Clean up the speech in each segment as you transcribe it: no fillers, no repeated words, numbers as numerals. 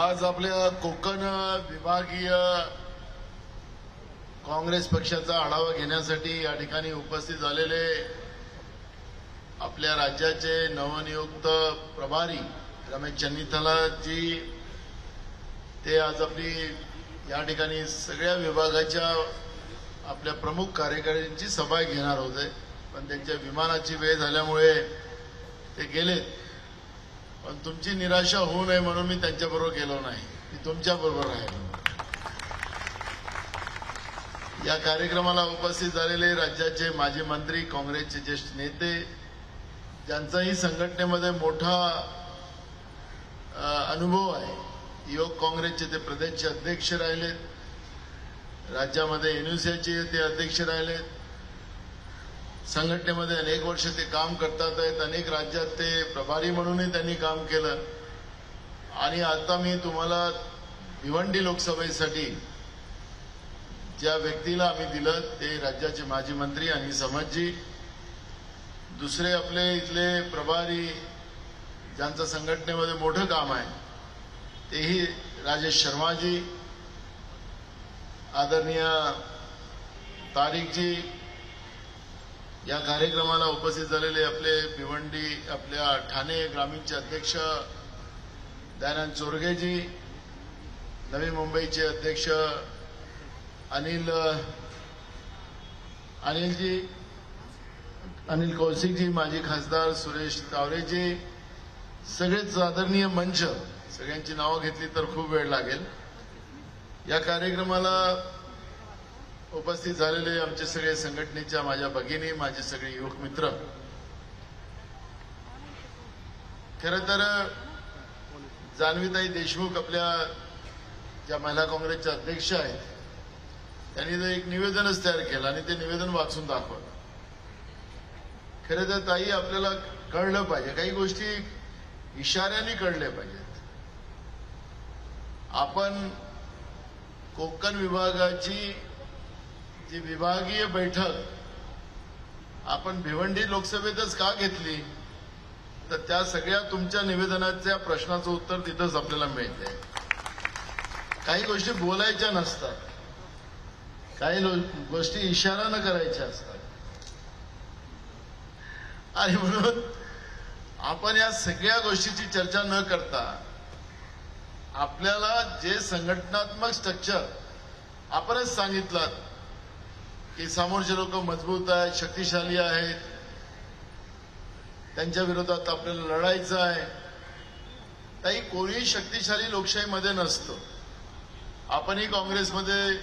आज आपल्या कोकण विभागीय काँग्रेस पक्षाचा आढावा घेण्यासाठी या ठिकाणी उपस्थित झालेले आपल्या राज्याचे नवनियुक्त प्रभारी रमेश चन्नीथलाजी ते आज आपली या ठिकाणी सगळ्या विभागाच्या आपल्या प्रमुख कार्यकारिणींची सभा घेणार होते, पण त्यांच्या विमानाची वेळ झाल्यामुळे ते गेलेत. पण तुमची निराशा होऊ नये म्हणून मी त्यांच्याबरोबर गेलो नाही, मी तुमच्याबरोबर आहे. या कार्यक्रमाला उपस्थित झालेले राज्याचे माजी मंत्री, काँग्रेसचे ज्येष्ठ नेते, ज्यांचाही संघटनेमध्ये मोठा अनुभव आहे, युवक काँग्रेसचे ते प्रदेशचे अध्यक्ष राहिलेत, राज्यामध्ये युनिसेफचे ते अध्यक्ष राहिलेत, संघटनेमध्ये अनेक वर्ष ते काम करतात आहेत, अनेक राज्यात ते प्रभारी म्हणूनही त्यांनी काम केलं. आणि आता मी तुम्हाला भिवंडी लोकसभेसाठी ज्या व्यक्तीला आम्ही दिलं ते राज्याचे माजी मंत्री आणि समजजी, दुसरे आपले इथले प्रभारी ज्यांचं संघटनेमध्ये मोठं काम आहे तेही राजेश शर्माजी, आदरणीय तारिकजी, या कार्यक्रमाला उपस्थित झालेले आपले भिवंडी आपल्या ठाणे ग्रामीणचे अध्यक्ष दयानंद चोरगेजी, नवी मुंबईचे अध्यक्ष अनिल कौशिकजी, माजी खासदार सुरेश तावरेजी, सगळेच आदरणीय मंच, सगळ्यांची नावं घेतली तर खूप वेळ लागेल. या कार्यक्रमाला उपस्थित झालेले आमचे सगळे संघटनेच्या माझ्या भगिनी, माझे सगळे युवक मित्र, खरं तर जान्हवीताई देशमुख आपल्या ज्या महिला काँग्रेसच्या अध्यक्ष आहेत त्यांनी तर एक निवेदनच तयार केलं आणि ते निवेदन वाचून दाखवलं. खरं तर ताई, आपल्याला कळलं पाहिजे, काही गोष्टी इशाऱ्याने कळल्या पाहिजेत. आपण कोकण विभागाची जी विभागीय बैठक आपण भिवंडी लोकसभेतच का घेतली, तर त्या सगळ्या तुमच्या निवेदनाच्या प्रश्नाचं उत्तर तिथंच आपल्याला मिळते. काही गोष्टी बोलायच्या नसतात, काही गोष्टी इशारानं करायच्या असतात. आणि म्हणून आपण या सगळ्या गोष्टीची चर्चा न करता आपल्याला जे संघटनात्मक स्ट्रक्चर आपणच सांगितलं की समोरचे लोक मजबूत आहेत, शक्तिशाली आहेत, त्यांच्या विरोधात आपल्याला लढायचं आहे. ताई, कोणी शक्तिशाली लोकशाहीमध्ये नसतं. आपणही काँग्रेसमध्ये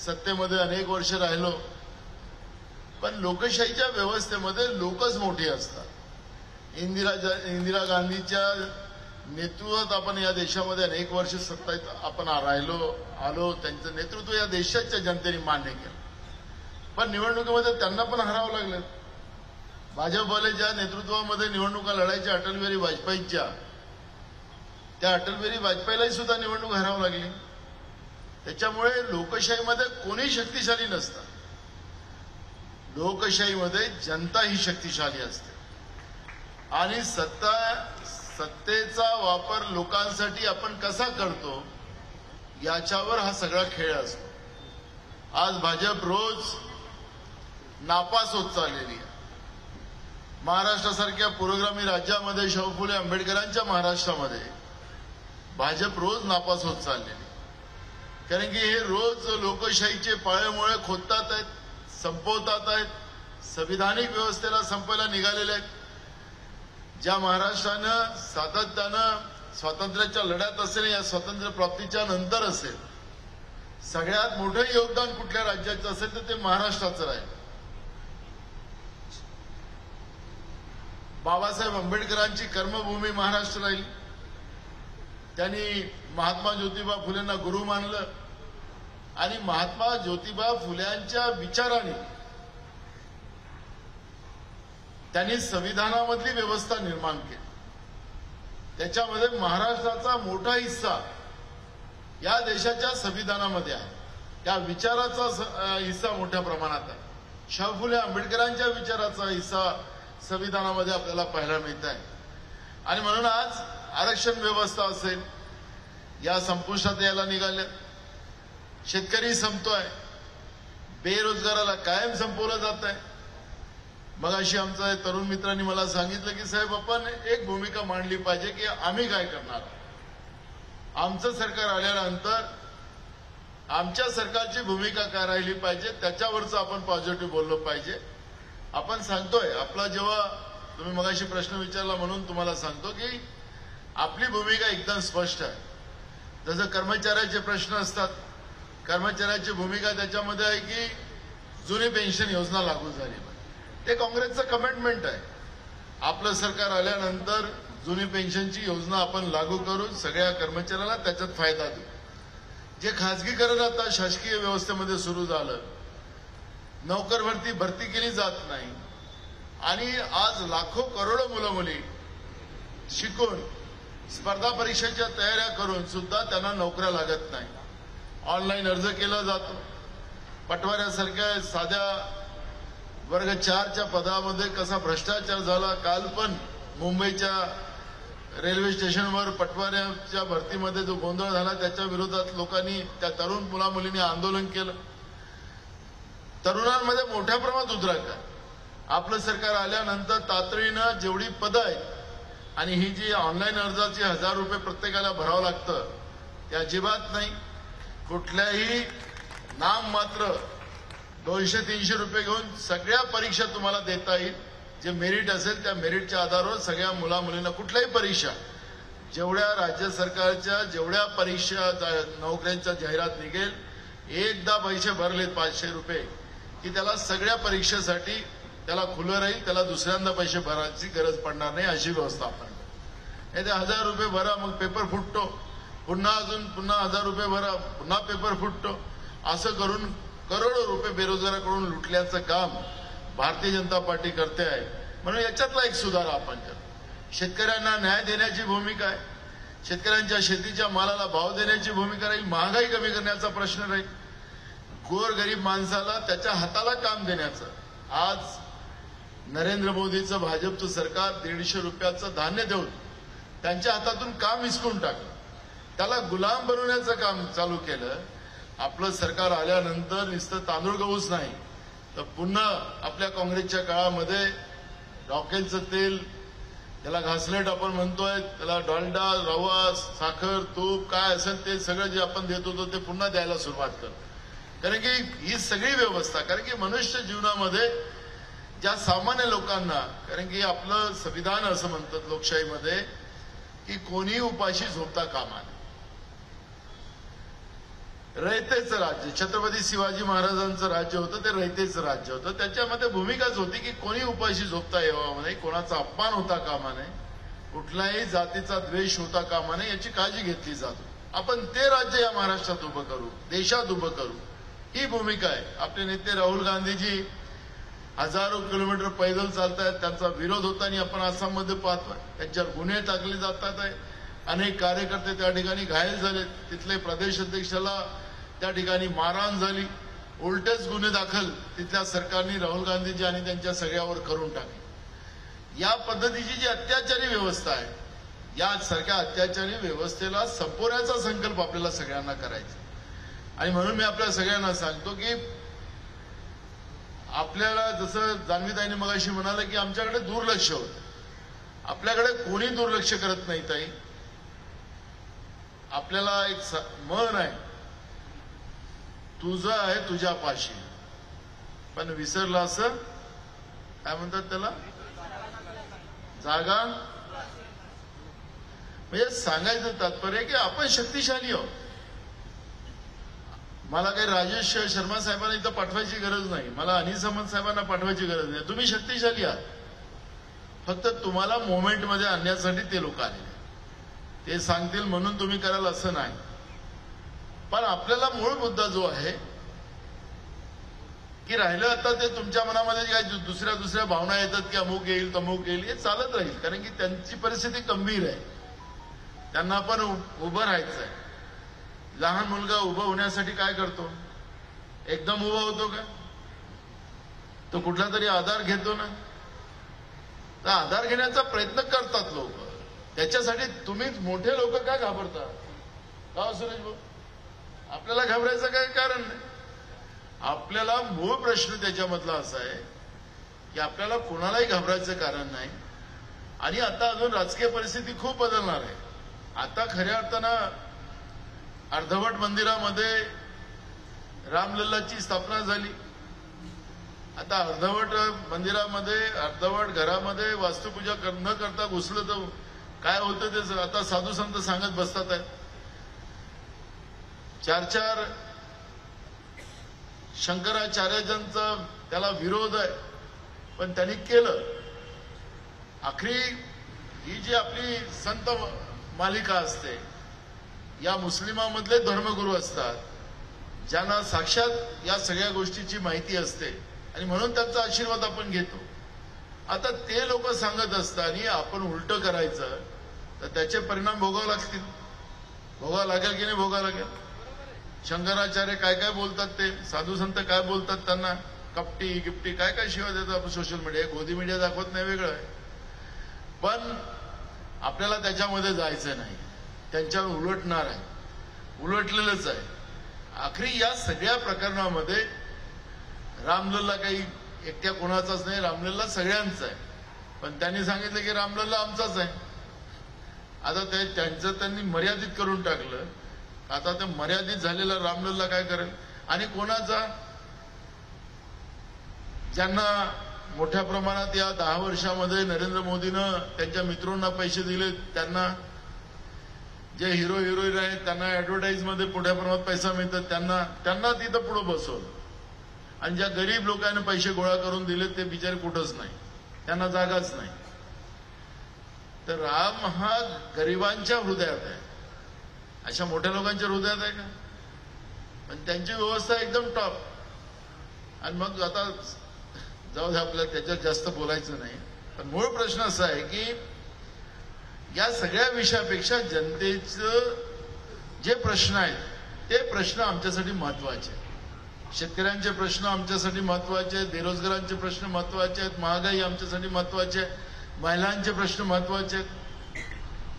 सत्तेमध्ये अनेक वर्ष राहिलो, पण लोकशाहीच्या व्यवस्थेमध्ये लोकच मोठी असतात. इंदिरा गांधीच्या नेतृत्वात आपण या देशामध्ये अनेक वर्ष सत्तेत आपण आलो, त्यांचं नेतृत्व या देशाच्या जनतेने मान्य केलं. पण निवडणुकीमध्ये त्यांना पण हरावं लागलं. भाजपवाले ज्या नेतृत्वामध्ये निवडणुका लढायच्या अटल बिहारी वाजपेयीच्या, त्या अटल बिहारी वाजपेयीलाही सुद्धा निवडणूक हरावं लागली. त्याच्यामुळे लोकशाहीमध्ये कोणी शक्तिशाली नसतं. लोकशाहीमध्ये जनता ही शक्तिशाली असते आणि सत्तेचा वापर लोकांसाठी आपण कसा करतो याच्यावर हा सगळा खेळ असतो. आज भाजप रोज नापास होत चाललेली आहे. महाराष्ट्रासारख्या पुरोगामी राज्यामध्ये, शाहू फुले आंबेडकरांच्या महाराष्ट्रामध्ये भाजप रोज नापास होत चाललेली, कारण की हे रोज लोकशाहीचे पाळेमुळे खोदतात आहेत, संपवतात आहेत, संविधानिक व्यवस्थेला संपवायला निघालेले आहेत. ज्या महाराष्ट्रानं सातत्यानं स्वातंत्र्याच्या लढ्यात असेल, या स्वातंत्र्य प्राप्तीच्या नंतर असेल, सगळ्यात मोठं योगदान कुठल्या राज्याचं असेल तर ते महाराष्ट्राचं राहील. बाबासाहेब आंबेडकरांची कर्मभूमी महाराष्ट्र राहील. त्यांनी महात्मा ज्योतिबा फुलेंना गुरु मानलं आणि महात्मा ज्योतिबा फुल्यांच्या विचाराने त्यांनी संविधानामधली व्यवस्था निर्माण केली. त्याच्यामध्ये महाराष्ट्राचा मोठा हिस्सा या देशाच्या संविधानामध्ये आहे. त्या विचाराचा हिस्सा मोठ्या प्रमाणात आहे. शाहू फुले आंबेडकरांच्या विचाराचा हिस्सा संविधानामध्ये आपल्याला पाहायला मिळत आहे. आणि म्हणून आज आरक्षण व्यवस्था असेल, या संपुष्टात यायला निघाल्या. शेतकरी संपतोय, बेरोजगाराला कायम संपवलं जात आहे. मग अशी आमच्या तरुण मित्रांनी मला सांगितलं की साहेब आपण एक भूमिका मांडली पाहिजे की आम्ही काय करणार. आमचं सरकार आल्यानंतर आमच्या सरकारची भूमिका काय राहिली पाहिजे त्याच्यावरचं आपण पॉझिटिव्ह बोललो पाहिजे. आपण सांगतोय आपला, जेव्हा तुम्ही मगाशी प्रश्न विचारला म्हणून तुम्हाला सांगतो की आपली भूमिका एकदम स्पष्ट आहे. जसं कर्मचाऱ्याचे प्रश्न असतात, कर्मचाऱ्याची भूमिका त्याच्यामध्ये आहे की जुनी पेन्शन योजना लागू झाली. ते काँग्रेसचं कमिटमेंट आहे. आपलं सरकार आल्यानंतर जुनी पेन्शनची योजना आपण लागू करून सगळ्या कर्मचाऱ्याला त्याच्यात फायदा देऊ. जे खासगीकरण आता शासकीय व्यवस्थेमध्ये सुरू झालं, नोकर भरती केली जात नाही आणि आज लाखो करोडो मुलं मुली शिकून स्पर्धा परीक्षेच्या तयाऱ्या करून सुद्धा त्यांना नोकऱ्या लागत नाही. ऑनलाईन अर्ज केला जातो. पटवाऱ्यासारख्या साध्या वर्ग 4च्या पदामध्ये कसा भ्रष्टाचार झाला. काल पण मुंबईच्या रेल्वे स्टेशनवर पटवाऱ्याच्या भरतीमध्ये जो गोंधळ झाला त्याच्या विरोधात लोकांनी, त्या तरुण मुला मुलींनी आंदोलन केलं. तरुणांमध्ये मोठ्या प्रमाणात उद्रेक आहे. आपलं सरकार आल्यानंतर तातडीनं जेवढी पदं आहेत आणि ही जी ऑनलाईन अर्जाची 1000 रुपये प्रत्येकाला भरावं लागतं ते अजिबात नाही. कुठल्याही नाम मात्र 200-300 रुपये घेऊन सगळ्या परीक्षा तुम्हाला देता येईल. जे मेरिट असेल त्या मेरिटच्या आधारावर सगळ्या मुला मुलींना कुठल्याही परीक्षा, जेवढ्या राज्य सरकारच्या जेवढ्या परीक्षा नोकऱ्यांच्या जाहिरात निघेल, एकदा पैसे भरलेत 500 रुपये की त्याला सगळ्या परीक्षेसाठी त्याला खुलं राहील. त्याला दुसऱ्यांदा पैसे भरायची गरज पडणार नाही, अशी व्यवस्था आपण. हे ते 1000 रुपये भरा, मग पेपर फुटतो, पुन्हा 1000 रुपये भरा, पुन्हा पेपर फुटतो. असं करून करोडो रुपये बेरोजगाराकडून लुटल्याचं काम भारतीय जनता पार्टी करते आहे. म्हणून याच्यातला एक सुधार आपण करू. शेतकऱ्यांना न्याय देण्याची भूमिका आहे. शेतकऱ्यांच्या शेतीच्या मालाला भाव देण्याची भूमिका राहील. महागाई कमी करण्याचा प्रश्न राहील. गोरगरीब माणसाला त्याच्या हाताला काम देण्याचं. आज नरेंद्र मोदीचं भाजपचं सरकार 150 रुपयाचं धान्य देऊन त्यांच्या हातातून काम हिसकून टाकलं. त्याला गुलाम बनवण्याचं काम चालू केलं. आपलं सरकार आल्यानंतर नुसतं तांदूळ गहूच नाही तर पुन्हा आपल्या काँग्रेसच्या काळामध्ये रॉकेलचं तेल, त्याला घासलेट आपण म्हणतोय, त्याला डालडा, रवा, साखर, तूप काय असेल ते सगळं जे आपण देत होतो ते पुन्हा द्यायला सुरुवात कर. कारण की ही सगळी व्यवस्था, कारण की मनुष्य जीवनामध्ये ज्या सामान्य लोकांना, कारण की आपलं संविधान असं म्हणतात लोकशाहीमध्ये की कोणी उपाशी झोपता कामा नये. रयतेचं राज्य, छत्रपती शिवाजी महाराजांचं राज्य होतं ते रयतेचं राज्य होतं. त्याच्यामध्ये भूमिकाच होती की कोणी उपाशी झोपता यावा नये, कोणाचा अपमान होता कामा नये, कुठल्याही जातीचा द्वेष होता कामा नये याची काळजी घेतली जातो. आपण ते राज्य या महाराष्ट्रात उभं करू, देशात उभं करू, ही भूमिका आहे. आपले नेते राहुल गांधीजी हजारो किलोमीटर पैदल चालतायत. त्यांचा विरोध होताना आपण आसाममध्ये पाहतोय. त्यांच्यावर गुन्हे टाकले जातात आहे. अनेक कार्यकर्ते त्या ठिकाणी घायल झाले. तिथले प्रदेश अध्यक्षाला त्या ठिकाणी मारहाण झाली. उलटेच गुन्हे दाखल तिथल्या सरकारने राहुल गांधीजी आणि त्यांच्या सगळ्यावर करून टाकले. या पद्धतीची जी अत्याचारी व्यवस्था आहे, यासारख्या अत्याचारी व्यवस्थेला संपवण्याचा संकल्प आपल्याला सगळ्यांना करायचा. आणि म्हणून मी आपल्या सगळ्यांना सांगतो की आपल्याला, जसं जान्हवीताईंनी मगाशी म्हणाले की आमच्याकडे दुर्लक्ष होतं, आपल्याकडे कोणी दुर्लक्ष करत नाही ताई. आपल्याला एक म्हण आहे, तुझं आहे तुझ्या पाशी पण विसरला असं काय म्हणतात त्याला, जागा. म्हणजे सांगायचं तात्पर्य की आपण शक्तिशाली आहोत. मला काही राजेश शर्मा साहेबांना इथं पाठवायची गरज नाही, मला अनिल सामंत साहेबांना पाठवायची गरज नाही. तुम्ही शक्तिशाली आहात. फक्त तुम्हाला मोमेंटमध्ये आणण्यासाठी ते लोक आले. ते सांगतील म्हणून तुम्ही कराल असं नाही. पण आपल्याला मूळ मुद्दा जो आहे की राहिलं आता ते तुमच्या मनामध्ये काय दुसऱ्या भावना येतात की अमुक येईल तमुक येईल, हे चालत राहील. कारण की त्यांची परिस्थिती गंभीर आहे. त्यांना पण उभं राहायचं आहे. लहान मुलगा उभं होण्यासाठी काय करतो, एकदम उभा होतो का, तो कुठला तरी आधार घेतो ना. तर आधार घेण्याचा प्रयत्न करतात लोक. त्याच्यासाठी तुम्ही मोठे लोक काय घाबरता. का सुरेश भाऊ? आपल्याला घाबरायचं काही कारण नाही. आपल्याला मूळ प्रश्न त्याच्यामधला असा आहे की आपल्याला कोणालाही घाबरायचं कारण नाही. आणि आता अजून राजकीय परिस्थिती खूप बदलणार आहे. आता खऱ्या अर्थानं अर्धवट मंदिरामध्ये रामलल्लाची स्थापना झाली. आता अर्धवट मंदिरामध्ये अर्धवट घरामध्ये वास्तुपूजा न करता घुसलं तर काय होतं ते आता साधू संत सांगत बसतात आहे. 4 शंकराचार्यांचा त्याला विरोध आहे, पण त्यांनी केलं. आखरी ही जी आपली संत मालिका असते, या मुस्लिमांमधले धर्मगुरू असतात ज्यांना साक्षात या सगळ्या गोष्टीची माहिती असते आणि म्हणून त्यांचा आशीर्वाद आपण घेतो. आता ते लोक सांगत असताना आपण उलटं करायचं तर त्याचे परिणाम भोगावे लागतील. भोगावं लागेल की नाही भोगावं लागेल. शंकराचार्य काय काय बोलतात, ते साधू संत काय बोलतात, त्यांना कपटी गिफ्टी काय काय शिवाय देतात आपण सोशल मीडिया. गोदी मीडिया दाखवत नाही, वेगळं आहे. पण आपल्याला त्याच्यामध्ये जायचं नाही. त्यांच्यावर उलटणार आहे, उलटलेलंच आहे. आखरी या सगळ्या प्रकरणामध्ये रामलल्ला काही एकट्या कोणाचाच नाही, रामलल्ला सगळ्यांचा आहे. पण त्यांनी सांगितलं की रामलल्ला आमचाच आहे. आता ते त्यांचं त्यांनी मर्यादित करून टाकलं. आता ते मर्यादित झालेला रामलल्ला काय करेल. आणि कोणाचा, ज्यांना मोठ्या प्रमाणात या 10 वर्षामध्ये नरेंद्र मोदीनं त्यांच्या मित्रांना पैसे दिले, त्यांना जे हिरो हिरोईन आहेत त्यांना ऍडव्हर्टाईजमध्ये मोठ्या प्रमाणात पैसा मिळतात, त्यांना तिथं पुढं बसवलं. आणि ज्या गरीब लोकांनी पैसे गोळा करून दिले ते बिचारे कुठंच नाही, त्यांना जागाच नाही. तर राम हा गरिबांच्या हृदयात आहे, अशा मोठ्या लोकांच्या हृदयात आहे का? पण त्यांची व्यवस्था एकदम टॉप. आणि मग आता जाऊ दे, आपल्याला त्याच्यात जास्त बोलायचं नाही. पण मूळ प्रश्न असा आहे की या सगळ्या विषयापेक्षा जनतेचं जे प्रश्न आहेत ते प्रश्न आमच्यासाठी महत्वाचे आहेत. शेतकऱ्यांचे प्रश्न आमच्यासाठी महत्वाचे आहेत, बेरोजगारांचे प्रश्न महत्वाचे आहेत, महागाई आमच्यासाठी महत्वाचे आहे, महिलांचे प्रश्न महत्वाचे आहेत,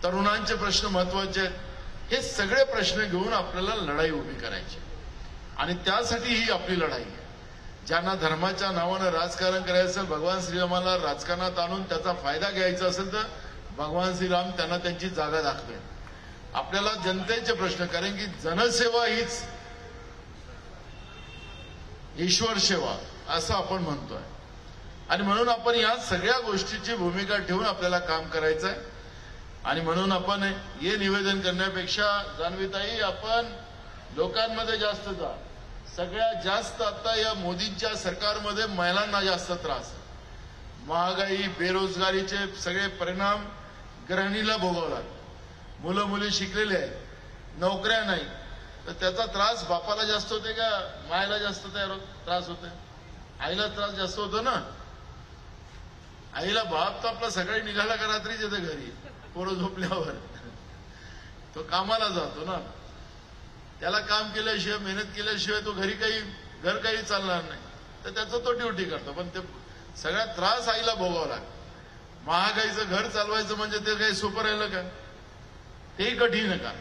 तरुणांचे प्रश्न महत्वाचे आहेत. हे सगळे प्रश्न घेऊन आपल्याला लढाई उभी करायची आणि त्यासाठी ही आपली लढाई आहे. ज्यांना धर्माच्या नावानं राजकारण करायचं असेल, भगवान श्रीरामाला राजकारणात आणून त्याचा फायदा घ्यायचा असेल तर भगवान श्रीराम त्यांना त्यांची जागा दाखवेल. आपल्याला जनतेचे प्रश्न, कारण की जनसेवा हीच ईश्वर सेवा असं आपण म्हणतोय. आणि म्हणून आपण या सगळ्या गोष्टीची भूमिका ठेवून आपल्याला काम करायचं आहे. आणि म्हणून आपण हे निवेदन करण्यापेक्षा जान्हवीताई आपण लोकांमध्ये जास्त जा. सगळ्यात जास्त आता या मोदींच्या सरकारमध्ये महिलांना जास्त त्रास आहे. महागाई, बेरोजगारीचे सगळे परिणाम गृहिणीला भोगावं लागतात. मुलं मुली शिकलेले आहेत, नोकऱ्या नाही, तर त्याचा त्रास बापाला जास्त होते का मायला जास्त त्रास होते? आईला त्रास जास्त होतो ना. आईला बाप तर आपला सकाळी निघाला का रात्रीच येते घरी, पोरं झोपल्यावर. तो कामाला जातो ना, त्याला काम केल्याशिवाय, मेहनत केल्याशिवाय तो घर काही चालणार नाही. तर त्याचं तो ड्युटी करतो. पण ते सगळा त्रास आईला भोगावा लागतो. महागाईचं घर चालवायचं म्हणजे ते काही सोपं राहिलं का? ते कठीण का?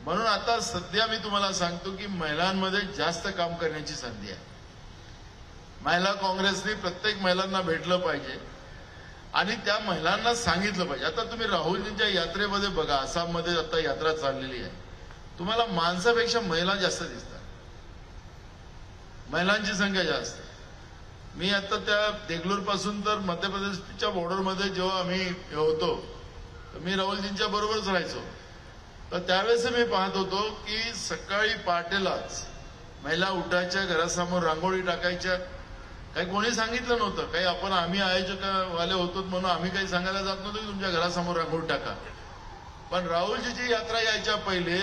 म्हणून आता सध्या मी तुम्हाला सांगतो की महिलांमध्ये जास्त काम करण्याची संधी आहे. महिला काँग्रेसने प्रत्येक महिलांना भेटलं पाहिजे आणि त्या महिलांना सांगितलं पाहिजे. आता तुम्ही राहुलजींच्या यात्रेमध्ये बघा, आसाममध्ये आता यात्रा चाललेली आहे, तुम्हाला माणसापेक्षा महिला जास्त दिसतात, महिलांची संख्या जास्त. मी आता त्या देगलूर पासून तर मध्य प्रदेशच्या बॉर्डरमध्ये जेव्हा आम्ही होतो तर मी राहुलजींच्या बरोबरच राहायचो. तर त्यावेळेस मी पाहत होतो की सकाळी पहाटेलाच महिला उठायच्या, घरासमोर रांगोळी टाकायच्या. काही कोणी सांगितलं नव्हतं, काही आम्ही आयोजकवाले होतो म्हणून आम्ही काही सांगायला जात नव्हतो की तुमच्या घरासमोर रांगोळी टाका. पण राहुलजीची यात्रा यायच्या पहिले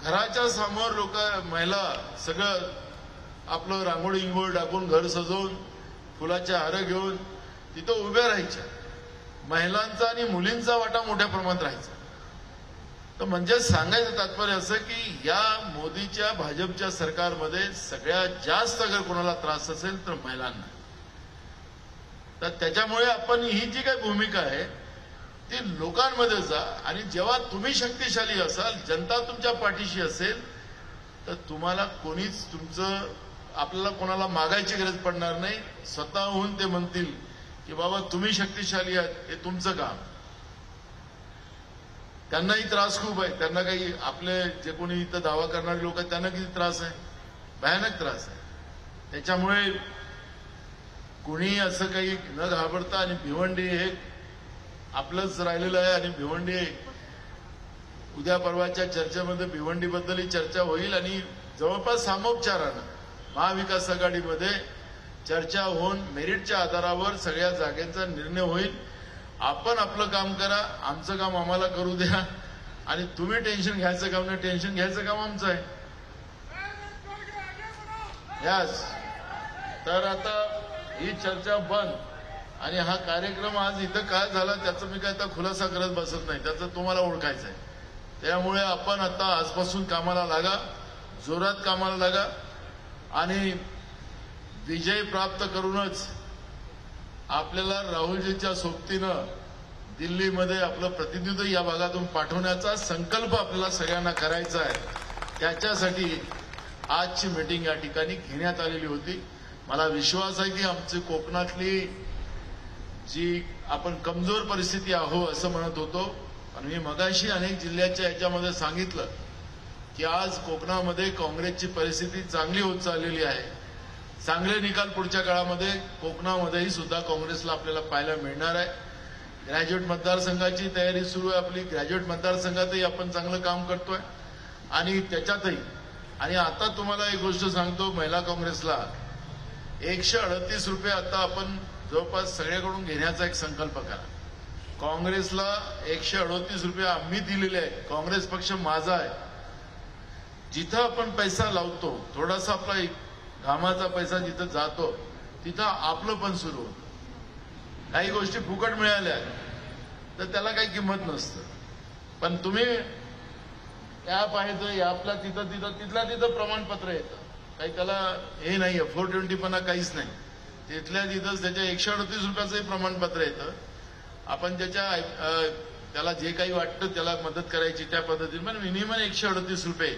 घराच्या समोर महिला सगळं आपलं रांगोळी इंगोळी टाकून, घर सजवून, फुलाचे हार घेऊन तिथं उभ्या राहायच्या. महिलांचा आणि मुलींचा वाटा मोठ्या प्रमाणात राहायचा. तर म्हणजे सांगायचं तात्पर्य असं की या मोदीच्या भाजपच्या सरकारमध्ये सगळ्यात जास्त अगर कोणाला त्रास असेल तर महिलांना. तर त्याच्यामुळे आपण ही जी काही भूमिका आहे ते लोकांमध्ये जा आणि जेव्हा तुम्ही शक्तिशाली असाल, जनता तुमच्या पाठीशी असेल, तर तुम्हाला कोणीच आपल्याला कोणाला मागायची गरज पडणार नाही. स्वतःहून ते म्हणतील की बाबा तुम्ही शक्तिशाली आहात, हे तुमचं काम. त्यांनाही त्रास खूप आहे. त्यांना काही आपले जे कोणी इथं दावा करणारे लोक आहेत त्यांना किती त्रास आहे, भयानक त्रास आहे. त्याच्यामुळे कुणी असं काही न घाबरता, आणि भिवंडी हे आपलंच राहिलेलं आहे, आणि भिवंडी उद्या परवाच्या चर्चेमध्ये भिवंडीबद्दलही चर्चा होईल, आणि जवळपास सामोपचारानं महाविकास आघाडीमध्ये चर्चा होऊन मेरिटच्या आधारावर सगळ्या जागेचा निर्णय होईल. आपण आपलं काम करा, आमचं काम आम्हाला करू द्या, आणि तुम्ही टेन्शन घ्यायचं काम नाही, टेन्शन घ्यायचं काम आमचं आहे. यास तर आता ही चर्चा बंद, आणि हा कार्यक्रम आज इथं काय झाला त्याचा मी काय आता खुलासा करत बसत नाही, त्याचं तुम्हाला ओळखायचं आहे. त्यामुळे आपण आता आजपासून कामाला लागा, जोरात कामाला लागा, आणि विजय प्राप्त करूनच आपल्याला राहुलजींच्या सोबतीनं दिल्लीमध्ये आपलं प्रतिनिधित्व या भागातून पाठवण्याचा संकल्प आपल्याला सगळ्यांना करायचा आहे. त्याच्यासाठी आजची मीटिंग या ठिकाणी घेण्यात आलेली होती. मला विश्वास आहे की आमची कोकणातली जी आपण कमजोर परिस्थिती आहो असं म्हणत होतो, पण मी मगाशी अनेक जिल्ह्याच्या याच्यामध्ये सांगितलं की आज कोकणामध्ये काँग्रेसची परिस्थिती चांगली होत चाललेली आहे. चांगले निकाल पुढच्या काळामध्ये कोकणामध्येही सुद्धा काँग्रेसला आपल्याला पाहायला मिळणार आहे. ग्रॅज्युएट मतदारसंघाची तयारी सुरू आहे आपली. ग्रॅज्युएट मतदारसंघातही आपण चांगलं काम करतोय, आणि त्याच्यातही, आणि आता तुम्हाला एक गोष्ट सांगतो, महिला काँग्रेसला 138 रुपये आता आपण जवळपास सगळ्याकडून घेण्याचा एक संकल्प करा. काँग्रेसला 138 रुपये आम्ही दिलेले आहेत. काँग्रेस पक्ष माझा आहे. जिथं आपण पैसा लावतो, थोडासा आपला घामाचा पैसा जिथं जातो, तिथं आपलं पण सुरू होतं. काही गोष्टी फुकट मिळाल्या तर त्याला काही किंमत नसतं, पण तुम्ही ॲप आहे तो ॲपला तिथल्या तिथं प्रमाणपत्र येतं. काही त्याला हे नाहीये, 420पणा काहीच नाही. तिथल्या तिथंच त्याच्या 138 रुपयाचंही प्रमाणपत्र येतं. आपण त्याला जे काही वाटतं त्याला मदत करायची त्या पद्धतीने, पण मिनिमम 138 रुपये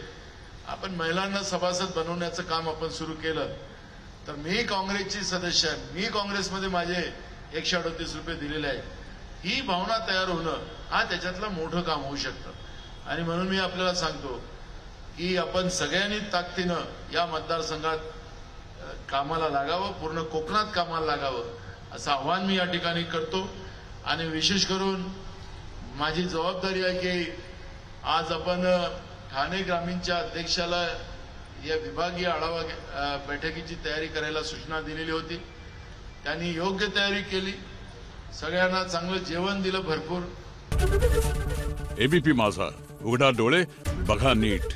आपण महिलांना सभासद बनवण्याचं काम आपण सुरू केलं. तर मी काँग्रेसची सदस्य आहे, मी काँग्रेसमध्ये माझे 138 रुपये दिलेले आहेत. ही भावना तयार होणं हा त्याच्यातलं मोठं काम होऊ शकतं. आणि म्हणून मी आपल्याला सांगतो की आपण सगळ्यांनी ताकदीनं या मतदारसंघात कामाला लागावं, पूर्ण कोकणात कामाला लागावं असं आव्हान मी या ठिकाणी करतो. आणि विशेष करून माझी जबाबदारी आहे की आज आपण ठाणे ग्रामीणच्या अध्यक्षाला या विभागीय आढावा बैठकीची तयारी करायला सूचना दिलेली होती. त्यांनी योग्य तयारी केली, सगळ्यांना चांगलं जेवण दिलं भरपूर. एबीपी माझा, उघडा डोळे बघा नीट.